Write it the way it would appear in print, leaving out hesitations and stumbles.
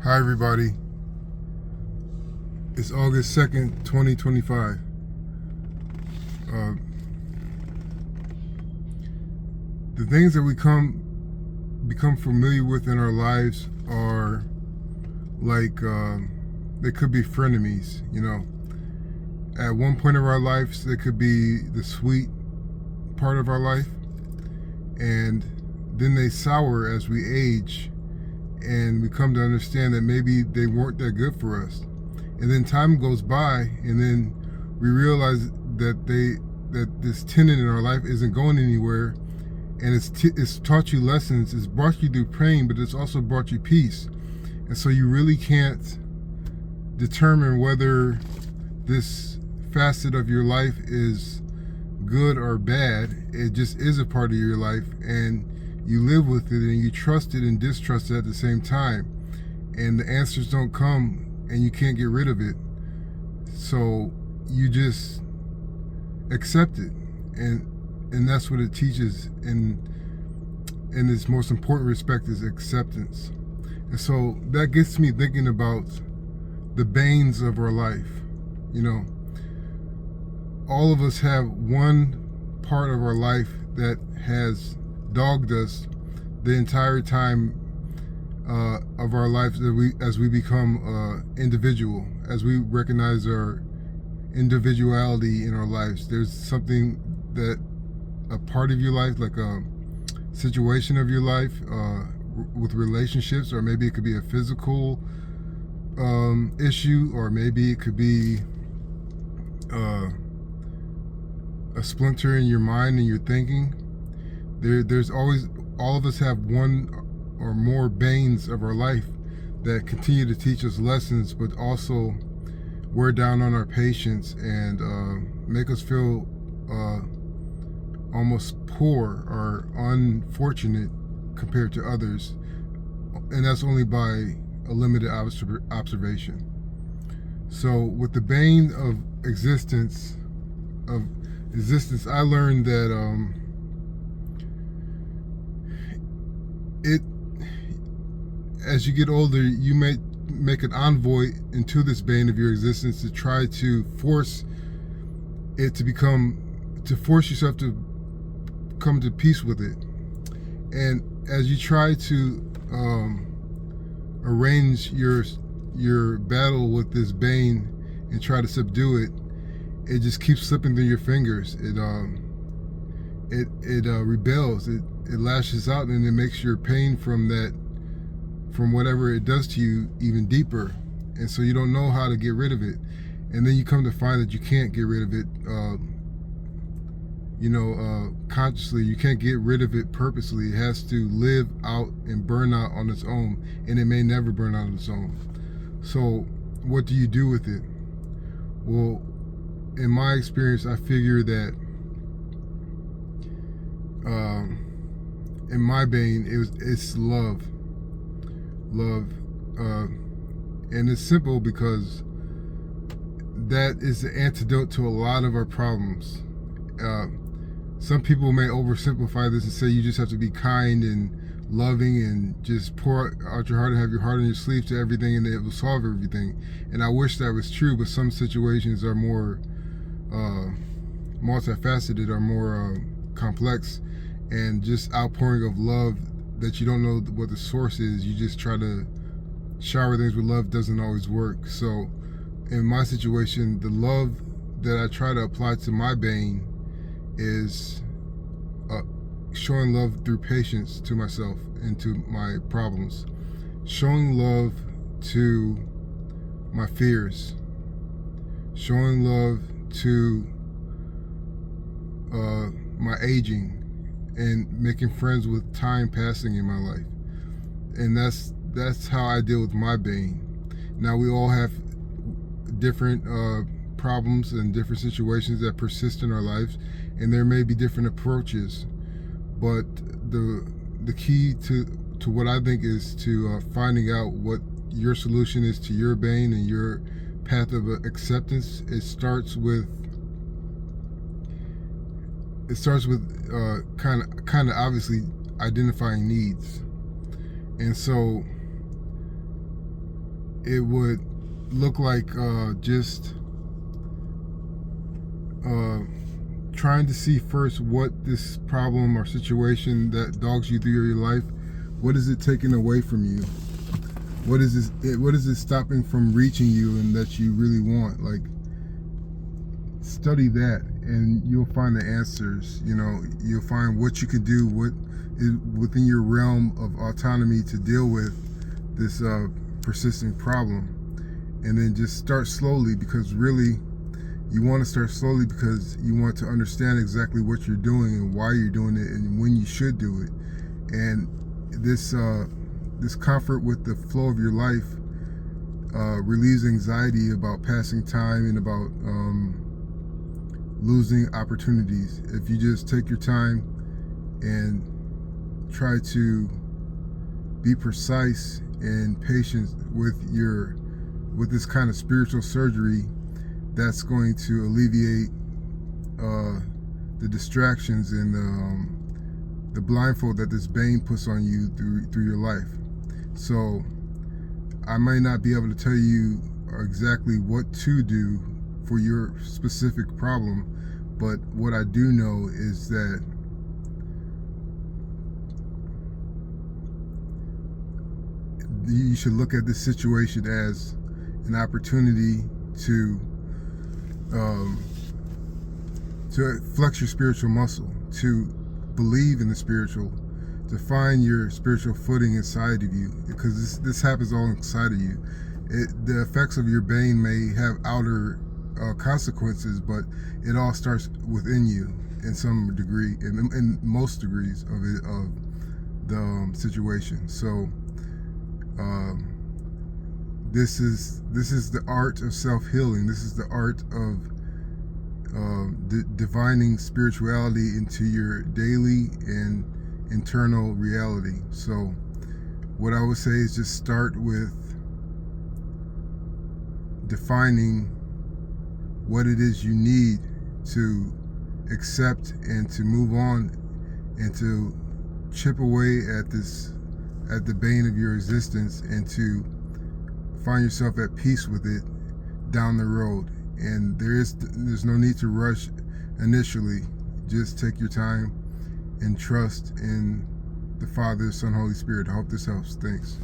Hi, everybody. It's August 2nd, 2025. Uh, the things that we become familiar with in our lives are like they could be frenemies. At one point of our lives, they could be the sweet part of our life, and then they sour as we age, and we come to understand that maybe they weren't that good for us. And then time goes by, and then we realize that this tenant in our life isn't going anywhere, and it's taught you lessons. It's brought you through pain, but it's also brought you peace. And so you really can't determine whether this facet of your life is good or bad. It just is a part of your life, and you live with it, and you trust it and distrust it at the same time. And the answers don't come, and you can't get rid of it. So you just accept it, and that's what it teaches. And its most important respect is acceptance. And so that gets me thinking about the banes of our life. All of us have one part of our life that has dogged us the entire time of our lives, as we become individual, as we recognize our individuality in our lives. There's something that a part of your life, like a situation of your life, with relationships, or maybe it could be a physical issue, or maybe it could be a splinter in your mind and your thinking. There's always, all of us have one or more banes of our life that continue to teach us lessons, but also wear down on our patience and make us feel almost poor or unfortunate compared to others. And that's only by a limited observation. So with the bane of existence, I learned that as you get older, you may make an envoy into this bane of your existence to try to force it to force yourself to come to peace with it. And as you try to arrange your battle with this bane and try to subdue it, it just keeps slipping through your fingers. It rebels. It lashes out, and it makes your pain from whatever it does to you even deeper. And so you don't know how to get rid of it. And then you come to find that you can't get rid of it consciously. You can't get rid of it purposely. It has to live out and burn out on its own, and it may never burn out on its own. So what do you do with it? Well, in my experience, I figure that in my bane, it's love. And it's simple, because that is the antidote to a lot of our problems. Some people may oversimplify this and say you just have to be kind and loving and just pour out your heart and have your heart on your sleeve to everything, and it will solve everything. And I wish that was true, but some situations are more multifaceted, are more complex, and just outpouring of love that you don't know what the source is. You just try to shower things with love, doesn't always work. So in my situation, the love that I try to apply to my bane is showing love through patience to myself and to my problems, showing love to my fears, showing love to my aging, and making friends with time passing in my life. And that's how I deal with my bane. Now, we all have different problems and different situations that persist in our lives, and there may be different approaches, but the key to what I think is to finding out what your solution is to your bane and your path of acceptance. It starts with kind of obviously identifying needs. And so it would look like just trying to see first what this problem or situation that dogs you through your life, what is it taking away from you? What is it stopping from reaching you and that you really want? Like, study that and you'll find the answers. You'll find what you can do, what is within your realm of autonomy to deal with this persistent problem. And then just start slowly, because really you want to start slowly because you want to understand exactly what you're doing and why you're doing it and when you should do it. And this comfort with the flow of your life relieves anxiety about passing time and about losing opportunities. If you just take your time and try to be precise and patient with this kind of spiritual surgery, that's going to alleviate the distractions and the blindfold that this bane puts on you through your life. So I might not be able to tell you exactly what to do for your specific problem, but what I do know is that you should look at this situation as an opportunity to flex your spiritual muscle, to believe in the spiritual, to find your spiritual footing inside of you, because this happens all inside of you. The effects of your bane may have outer consequences, but it all starts within you in some degree, in most degrees of the situation. So this is the art of self-healing. This is the art of divining spirituality into your daily and internal reality. So what I would say is just start with defining what it is you need to accept and to move on and to chip away at the bane of your existence, and to find yourself at peace with it down the road. And there's no need to rush initially. Just take your time and trust in the Father, Son, Holy Spirit. I hope this helps. Thanks.